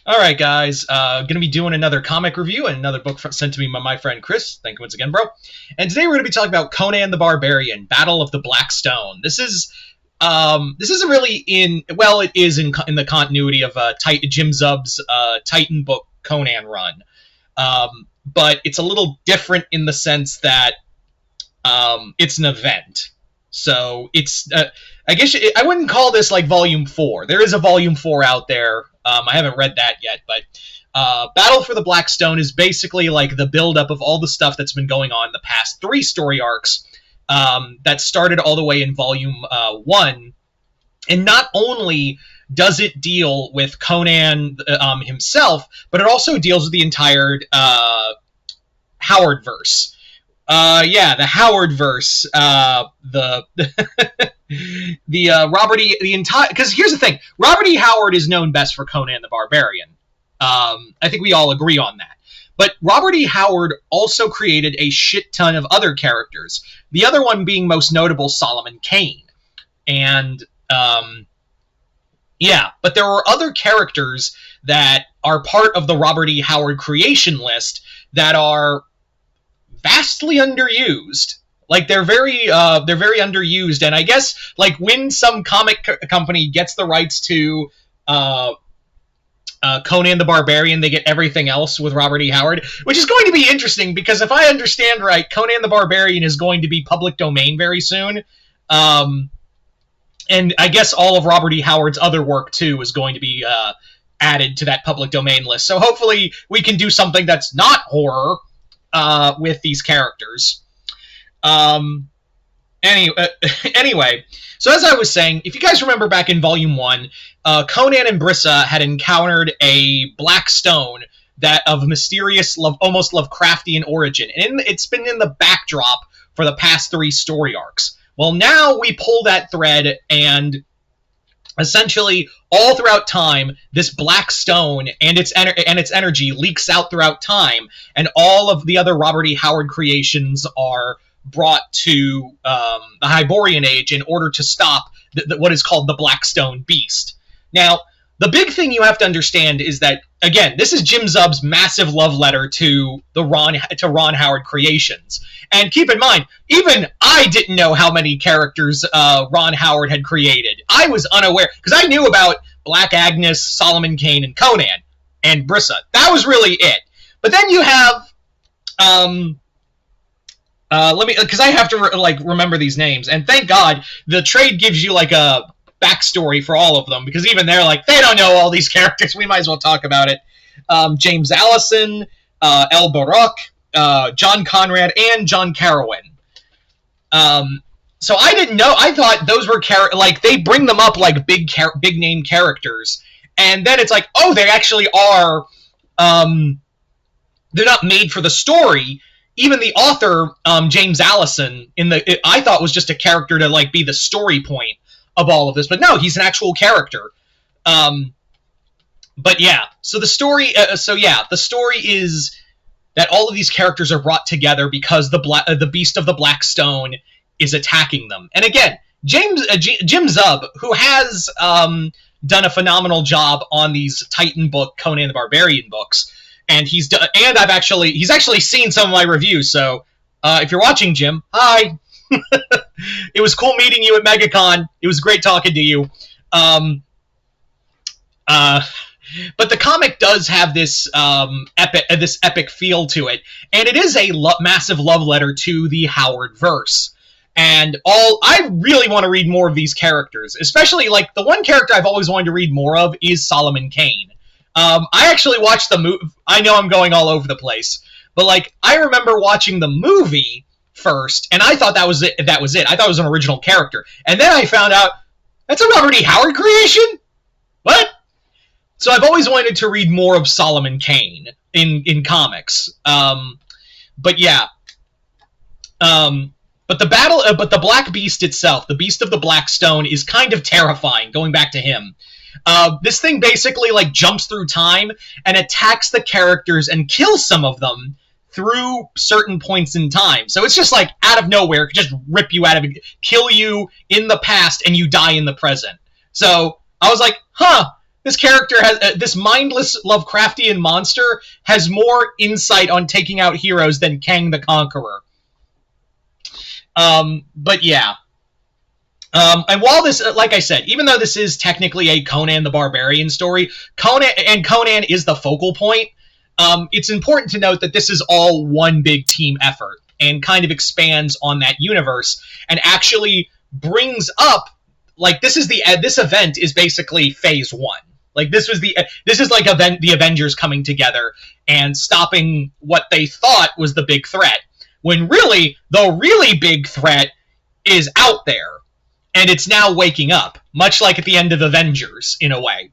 All right, guys. Going to be doing another comic review and another book sent to me by my friend Chris. Thank you once again, bro. And today we're going to be talking about Conan the Barbarian, Battle of the Black Stone. This isn't really it is in the continuity of Jim Zub's Titan book Conan run, but it's a little different in the sense that it's an event. So it's I guess I wouldn't call this like Volume 4. There is a Volume 4 out there. I haven't read that yet, but Battle for the Black Stone is basically like the buildup of all the stuff that's been going on in the past 3 story arcs that started all the way in Volume 1. And not only does it deal with Conan himself, but it also deals with the entire Howard verse. The Howard verse, Robert E. Because here's the thing, Robert E. Howard is known best for Conan the Barbarian. I think we all agree on that. But Robert E. Howard also created a shit ton of other characters. The other one being most notable, Solomon Kane. And but there were other characters that are part of the Robert E. Howard creation list that are vastly underused. Like they're very underused, and I guess like when some comic company gets the rights to Conan the Barbarian, they get everything else with Robert E. Howard, which is going to be interesting because if I understand right, Conan the Barbarian is going to be public domain very soon. And I guess all of Robert E. Howard's other work too is going to be added to that public domain list. So hopefully we can do something that's not horror with these characters. Anyway, so as I was saying, if you guys remember back in Volume 1, Conan and Brissa had encountered a black stone that of mysterious, almost Lovecraftian origin, and it's been in the backdrop for the past 3 story arcs. Well, now we pull that thread, and essentially all throughout time, this black stone and its energy leaks out throughout time, and all of the other Robert E. Howard creations are brought to the Hyborian Age in order to stop what is called the Black Stone Beast. Now, the big thing you have to understand is that, again, this is Jim Zub's massive love letter to Ron Howard creations. And keep in mind, even I didn't know how many characters Ron Howard had created. I was unaware, because I knew about Black Agnes, Solomon Kane, and Conan, and Brissa. That was really it. But then you have, because I have to remember these names, and thank God the trade gives you like a backstory for all of them, because even they're like, they don't know all these characters, we might as well talk about it. James Allison, El Baruch, John Conrad, and John Carowin. So I didn't know. I thought those were they bring them up like big name characters, and then it's like, oh, they actually are. They're not made for the story. Even the author, James Allison, I thought was just a character to like be the story point of all of this, but no, he's an actual character. But yeah, so the story. The story is that all of these characters are brought together because the Beast of the Black Stone is attacking them. And again, Jim Zub, who has done a phenomenal job on these Titan book, Conan the Barbarian books, and he's actually seen some of my reviews. So if you're watching, Jim, hi. It was cool meeting you at MegaCon. It was great talking to you. But the comic does have this epic feel to it, and it is a massive love letter to the Howard verse. And I really want to read more of these characters, especially like the one character I've always wanted to read more of is Solomon Kane. I actually watched the movie. I know I'm going all over the place, but like I remember watching the movie first, and I thought that was it. I thought it was an original character, and then I found out that's a Robert E. Howard creation. What? So I've always wanted to read more of Solomon Kane in comics. But the Black Beast itself, the Beast of the Black Stone, is kind of terrifying. Going back to him, this thing basically like jumps through time and attacks the characters and kills some of them through certain points in time. So it's just like out of nowhere, it could just rip you out of it, kill you in the past, and you die in the present. So I was like, huh. this character has this mindless Lovecraftian monster has more insight on taking out heroes than Kang the Conqueror. But yeah. And while this, like I said, even though this is technically a Conan the Barbarian story, Conan is the focal point, it's important to note that this is all one big team effort and kind of expands on that universe and actually brings up, like, this event is basically phase 1. Like, this is like the Avengers coming together and stopping what they thought was the big threat, when really the really big threat is out there. And it's now waking up, much like at the end of Avengers, in a way.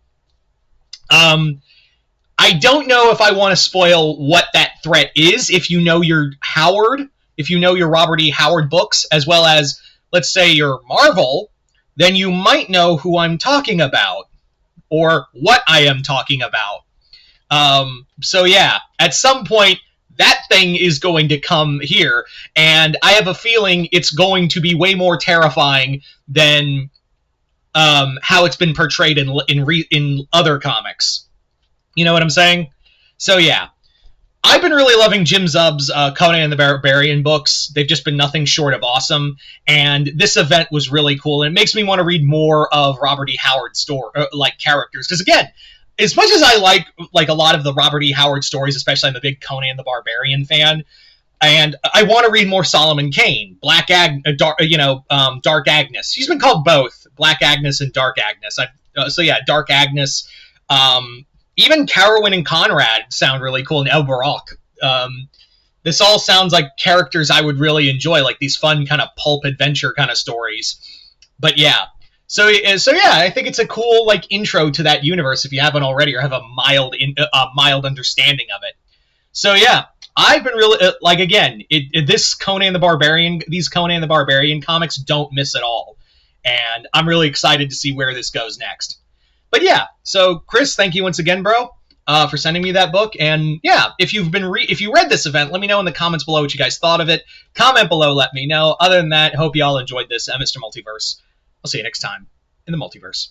I don't know if I want to spoil what that threat is. If you know your Howard, if you know your Robert E. Howard books, as well as, let's say, your Marvel, then you might know who I'm talking about, or what I am talking about. So yeah, at some point, that thing is going to come here, and I have a feeling it's going to be way more terrifying than how it's been portrayed in other comics. You know what I'm saying? So yeah, I've been really loving Jim Zub's Conan the Barbarian books. They've just been nothing short of awesome, and this event was really cool, and it makes me want to read more of Robert E. Howard's characters, because again, as much as I like a lot of the Robert E. Howard stories, especially I'm a big Conan the Barbarian fan, and I want to read more Solomon Kane, Dark Agnes. She's been called both, Black Agnes and Dark Agnes. So yeah, Dark Agnes. Even Carowin and Conrad sound really cool, and El Barak. This all sounds like characters I would really enjoy, like these fun kind of pulp adventure kind of stories. But yeah. So yeah, I think it's a cool intro to that universe if you haven't already or have a mild understanding of it. So yeah, I've been really these Conan the Barbarian comics don't miss at all, and I'm really excited to see where this goes next. But yeah, so Chris, thank you once again, bro, for sending me that book. And yeah, if you read this event, let me know in the comments below what you guys thought of it. Comment below, let me know. Other than that, hope you all enjoyed this, Mr. Multiverse. I'll see you next time in the multiverse.